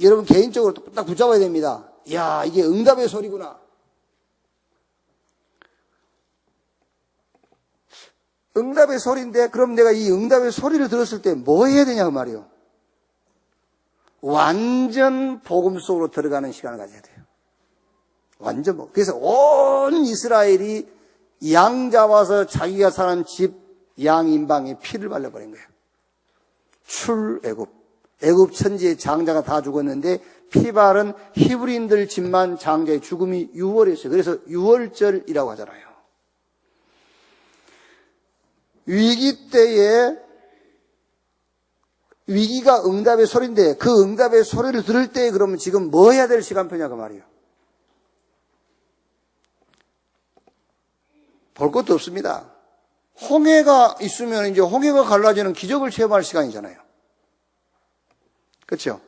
여러분 개인적으로 딱 붙잡아야 됩니다. 야, 이게 응답의 소리구나. 응답의 소리인데 그럼 내가 이 응답의 소리를 들었을 때 뭐 해야 되냐 그 말이에요. 완전 복음 속으로 들어가는 시간을 가져야 돼요. 완전 복음. 그래서 온 이스라엘이 양 잡아서 자기가 사는 집 양 인방에 피를 발라버린 거예요. 출애굽. 애굽 천지의 장자가 다 죽었는데 피 바른 히브리인들 집만 장자의 죽음이 유월이었어요. 그래서 유월절이라고 하잖아요. 위기 때에 위기가 응답의 소리인데 그 응답의 소리를 들을 때 그러면 지금 뭐 해야 될 시간표냐 그 말이에요. 볼 것도 없습니다. 홍해가 있으면 이제 홍해가 갈라지는 기적을 체험할 시간이잖아요. 그렇죠?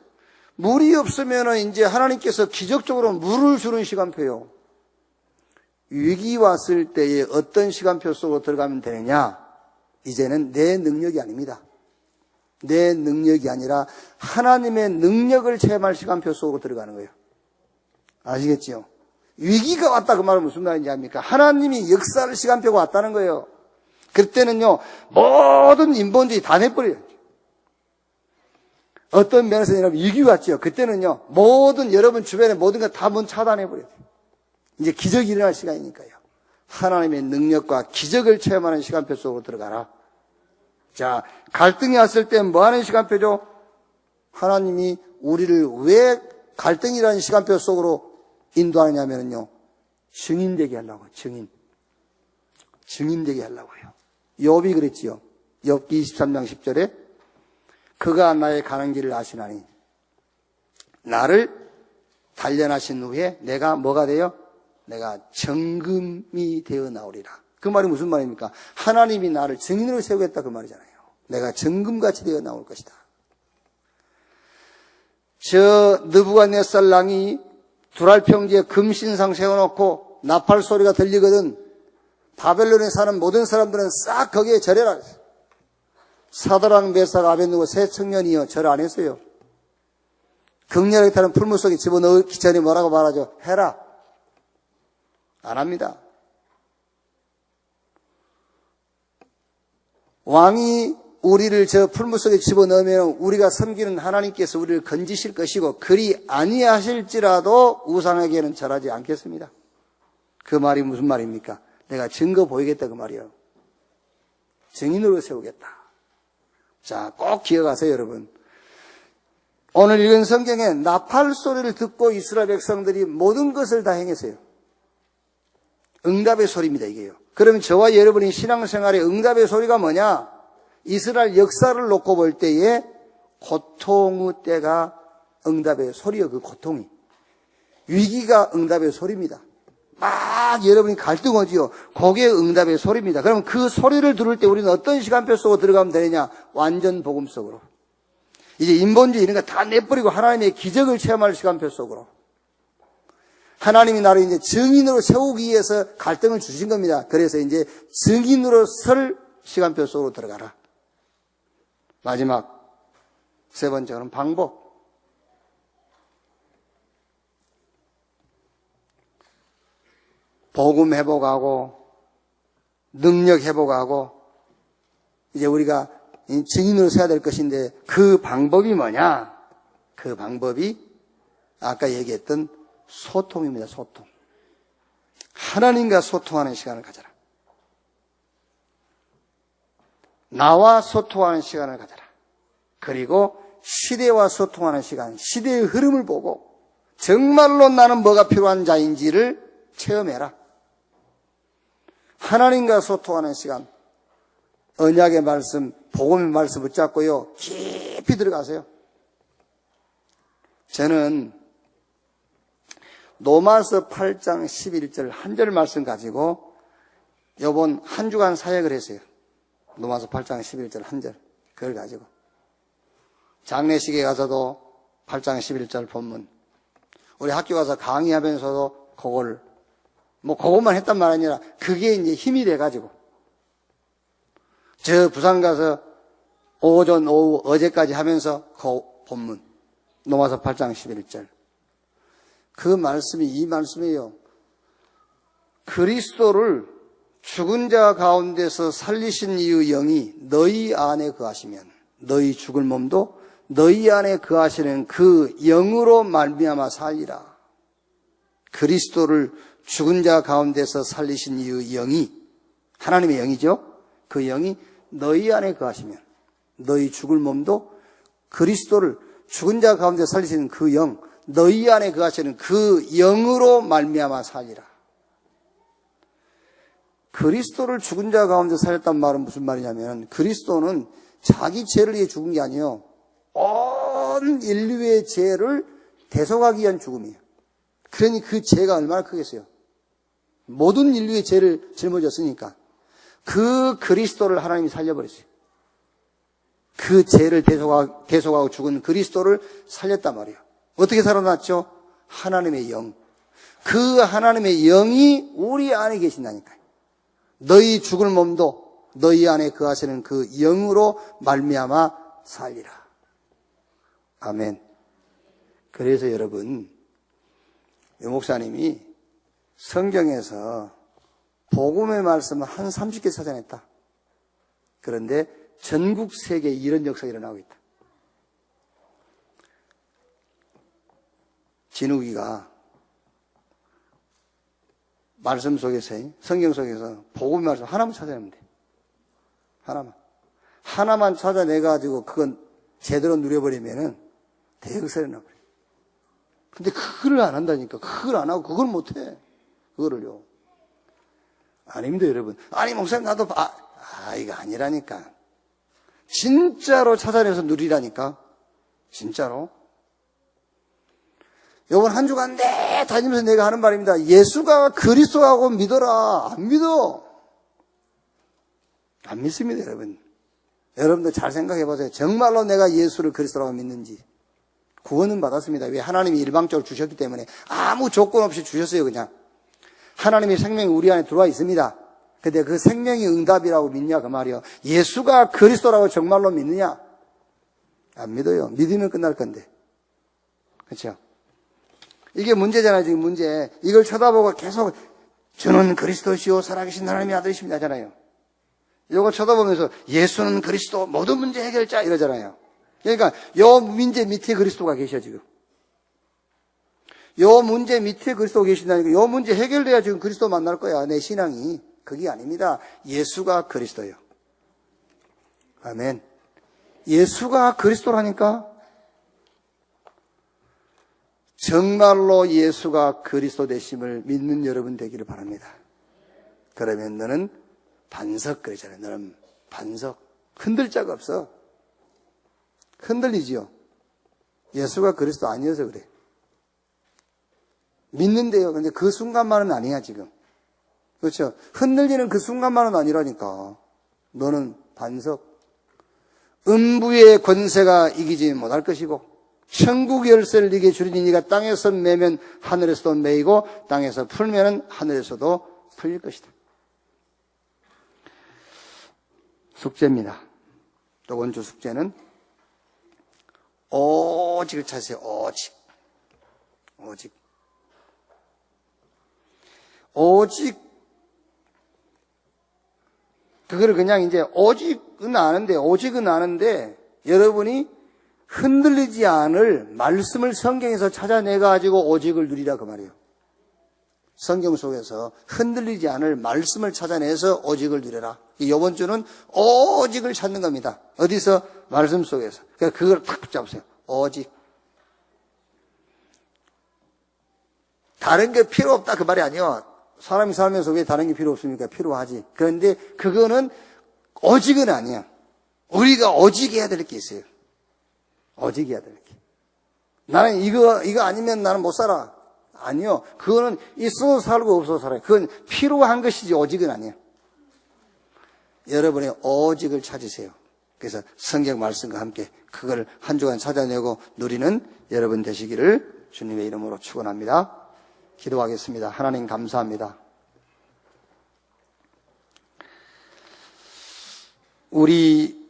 물이 없으면 이제 하나님께서 기적적으로 물을 주는 시간표요. 위기 왔을 때에 어떤 시간표 속으로 들어가면 되느냐? 이제는 내 능력이 아닙니다. 내 능력이 아니라 하나님의 능력을 체험할 시간표 속으로 들어가는 거예요. 아시겠지요? 위기가 왔다 그 말은 무슨 말인지 압니까? 하나님이 역사할 시간표가 왔다는 거예요. 그때는요 모든 인본주의 다 내버려요. 어떤 면에서 여러분 위기 왔죠. 그때는요 모든 여러분 주변에 모든 거 다 문 차단해버려요. 이제 기적이 일어날 시간이니까요. 하나님의 능력과 기적을 체험하는 시간표 속으로 들어가라. 자, 갈등이 왔을 때 뭐 하는 시간표죠? 하나님이 우리를 왜 갈등이라는 시간표 속으로 인도하느냐면요. 증인되게 하려고, 증인되게 하려고요. 욥이 그랬지요. 욥기 23장 10절에 그가 나의 가는 길을 아시나니 나를 단련하신 후에 내가 뭐가 돼요? 내가 정금이 되어 나오리라. 그 말이 무슨 말입니까? 하나님이 나를 증인으로 세우겠다 그 말이잖아요. 내가 정금같이 되어 나올 것이다. 저 느부갓네살 왕이 두랄평지에 금신상 세워놓고 나팔 소리가 들리거든 바벨론에 사는 모든 사람들은 싹 거기에 절해라. 사드락, 메삭, 아벳느고 세 청년이요 절 안 했어요. 극렬하게 타는 풀물 속에 집어넣기 전에 뭐라고 말하죠? 해라. 안 합니다. 왕이 우리를 저 풀물 속에 집어넣으면 우리가 섬기는 하나님께서 우리를 건지실 것이고 그리 아니하실지라도 우상에게는 절하지 않겠습니다. 그 말이 무슨 말입니까? 내가 증거 보이겠다 그 말이에요. 증인으로 세우겠다. 자, 꼭 기억하세요 여러분. 오늘 읽은 성경에 나팔 소리를 듣고 이스라엘 백성들이 모든 것을 다 행했어요. 응답의 소리입니다 이게요. 그러면 저와 여러분이 신앙생활의 응답의 소리가 뭐냐? 이스라엘 역사를 놓고 볼 때에 고통의 때가 응답의 소리요. 그 고통이. 위기가 응답의 소리입니다. 막 여러분이 갈등 오지요. 그게 응답의 소리입니다. 그럼 그 소리를 들을 때 우리는 어떤 시간표 속으로 들어가면 되느냐? 완전 복음 속으로. 이제 인본주의 이런 거 다 내버리고 하나님의 기적을 체험할 시간표 속으로. 하나님이 나를 이제 증인으로 세우기 위해서 갈등을 주신 겁니다. 그래서 이제 증인으로 설 시간표 속으로 들어가라. 마지막 세 번째는 방법. 복음 회복하고 능력 회복하고 이제 우리가 증인으로 서야 될 것인데 그 방법이 뭐냐? 그 방법이 아까 얘기했던 소통입니다. 소통. 하나님과 소통하는 시간을 가져라. 나와 소통하는 시간을 가져라. 그리고 시대와 소통하는 시간, 시대의 흐름을 보고 정말로 나는 뭐가 필요한 자인지를 체험해라. 하나님과 소통하는 시간, 언약의 말씀, 복음의 말씀 붙잡고요. 깊이 들어가세요. 저는 로마서 8장 11절 한 절 말씀 가지고 요번 한 주간 사역을 했어요. 로마서 8장 11절 한 절. 그걸 가지고. 장례식에 가서도 8장 11절 본문. 우리 학교 가서 강의하면서도 그것만 했단 말 아니라 그게 이제 힘이 돼가지고. 저 부산 가서 오전, 오후, 어제까지 하면서 그 본문. 로마서 8장 11절. 그 말씀이 이 말씀이에요. 그리스도를 죽은 자 가운데서 살리신 이의 영이 너희 안에 거하시면 너희 죽을 몸도 너희 안에 거하시는 그 영으로 말미암아 살리라. 그리스도를 죽은 자 가운데서 살리신 이의 영이 하나님의 영이죠. 그 영이 너희 안에 거하시면 너희 죽을 몸도 그리스도를 죽은 자 가운데 살리시는 그 영, 너희 안에 거하시는 그 영으로 말미암아 살리라. 그리스도를 죽은 자 가운데 살렸단 말은 무슨 말이냐면 그리스도는 자기 죄를 위해 죽은 게 아니에요. 온 인류의 죄를 대속하기 위한 죽음이에요. 그러니 그 죄가 얼마나 크겠어요. 모든 인류의 죄를 짊어졌으니까 그 그리스도를 하나님이 살려버렸어요. 그 죄를 대속하고 죽은 그리스도를 살렸단 말이에요. 어떻게 살아났죠? 하나님의 영. 그 하나님의 영이 우리 안에 계신다니까요. 너희 죽을 몸도 너희 안에 거하시는 그 영으로 말미암아 살리라. 아멘. 그래서 여러분, 유 목사님이 성경에서 복음의 말씀을 한 30개 찾아냈다. 그런데 전국 세계에 이런 역사가 일어나고 있다. 진욱이가 말씀 속에서, 성경 속에서 복음의 말씀 하나만 찾아내면 돼. 하나만 찾아내가지고 그건 제대로 누려버리면은 대역사에 나버려. 근데 그걸 안 한다니까. 그걸 안 하고 그걸 못해. 그거를요. 아닙니다, 여러분. 아니, 목사님, 나도 이거 아니라니까. 진짜로 찾아내서 누리라니까. 진짜로. 요번 한 주간 내 다니면서 내가 하는 말입니다. 예수가 그리스도라고 믿어라. 안 믿어. 안 믿습니다, 여러분. 여러분들 잘 생각해 보세요. 정말로 내가 예수를 그리스도라고 믿는지. 구원은 받았습니다. 왜? 하나님이 일방적으로 주셨기 때문에 아무 조건 없이 주셨어요, 그냥. 하나님의 생명이 우리 안에 들어와 있습니다. 근데 그 생명이 응답이라고 믿냐 그 말이요. 예수가 그리스도라고 정말로 믿느냐? 안 믿어요. 믿으면 끝날 건데. 그렇죠? 이게 문제잖아요. 지금 문제. 이걸 쳐다보고 계속 주는 그리스도시요 살아계신 하나님의 아들이십니다 하잖아요. 이거 쳐다보면서 예수는 그리스도 모든 문제 해결자 이러잖아요. 그러니까 요 문제 밑에 그리스도가 계셔 지금. 요 문제 밑에 그리스도가 계신다니까 요 문제 해결돼야 지금 그리스도 만날 거야. 내 신앙이. 그게 아닙니다. 예수가 그리스도예요. 아멘. 예수가 그리스도라니까. 정말로 예수가 그리스도 되심을 믿는 여러분 되기를 바랍니다. 그러면 너는 반석 그러잖아요. 너는 반석. 흔들 자가 없어. 흔들리지요. 예수가 그리스도 아니어서 그래. 믿는데요. 근데 그 순간만은 아니야 지금. 그렇죠? 흔들리는 그 순간만은 아니라니까. 너는 반석. 음부의 권세가 이기지 못할 것이고 천국 열쇠를 네게 주리니 네가 땅에서 매면 하늘에서도 매이고 땅에서 풀면은 하늘에서도 풀릴 것이다. 숙제입니다. 이번 주 숙제는 오직을 찾으세요. 오직. 그거를 그냥 이제 오직은 아는데 여러분이 흔들리지 않을 말씀을 성경에서 찾아내가지고 오직을 누리라 그 말이에요. 성경 속에서 흔들리지 않을 말씀을 찾아내서 오직을 누려라. 이번 주는 오직을 찾는 겁니다. 어디서? 말씀 속에서. 그러니까 그걸 탁 붙잡으세요. 오직. 다른 게 필요 없다 그 말이 아니에요. 사람이 살면서 왜 다른 게 필요 없습니까? 필요하지. 그런데 그거는 오직은 아니야. 우리가 오직해야 될 게 있어요. 오직해야 될 게. 나는 이거 아니면 나는 못 살아. 아니요. 그거는 있어도 살고 없어도 살아요. 그건 필요한 것이지 오직은 아니야. 여러분의 오직을 찾으세요. 그래서 성경 말씀과 함께 그걸 한 주간 찾아내고 누리는 여러분 되시기를 주님의 이름으로 축원합니다. 기도하겠습니다. 하나님 감사합니다. 우리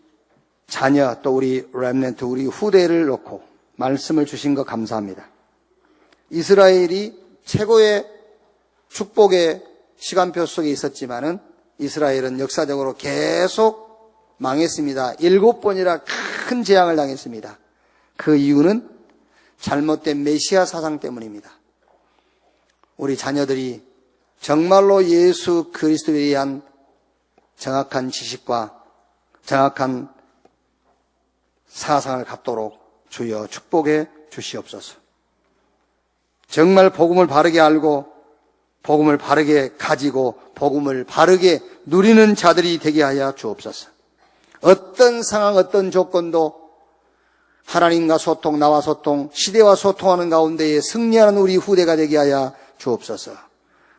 자녀 또 우리 렘넌트 우리 후대를 놓고 말씀을 주신 거 감사합니다. 이스라엘이 최고의 축복의 시간표 속에 있었지만은 이스라엘은 역사적으로 계속 망했습니다. 7번이나 큰 재앙을 당했습니다. 그 이유는 잘못된 메시아 사상 때문입니다. 우리 자녀들이 정말로 예수 그리스도에 대한 정확한 지식과 정확한 사상을 갖도록 주여 축복해 주시옵소서. 정말 복음을 바르게 알고 복음을 바르게 가지고 복음을 바르게 누리는 자들이 되게 하여 주옵소서. 어떤 상황 어떤 조건도 하나님과 소통 나와 소통 시대와 소통하는 가운데에 승리하는 우리 후대가 되게 하여 주옵소서.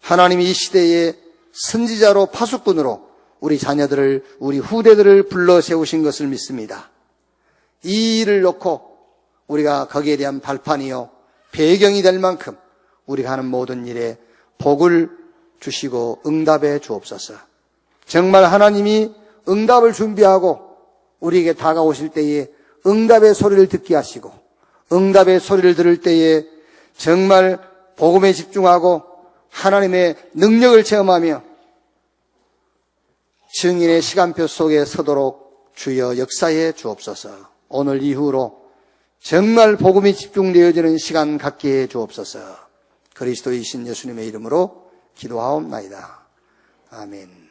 하나님이 이 시대의 선지자로 파수꾼으로 우리 자녀들을 우리 후대들을 불러 세우신 것을 믿습니다. 이 일을 놓고 우리가 거기에 대한 발판이요 배경이 될 만큼 우리가 하는 모든 일에 복을 주시고 응답해 주옵소서. 정말 하나님이 응답을 준비하고 우리에게 다가오실 때에 응답의 소리를 듣게 하시고 응답의 소리를 들을 때에 정말 복음에 집중하고 하나님의 능력을 체험하며 증인의 시간표 속에 서도록 주여 역사해 주옵소서. 오늘 이후로 정말 복음이 집중되어지는 시간 갖게 해 주옵소서. 그리스도이신 예수님의 이름으로 기도하옵나이다. 아멘.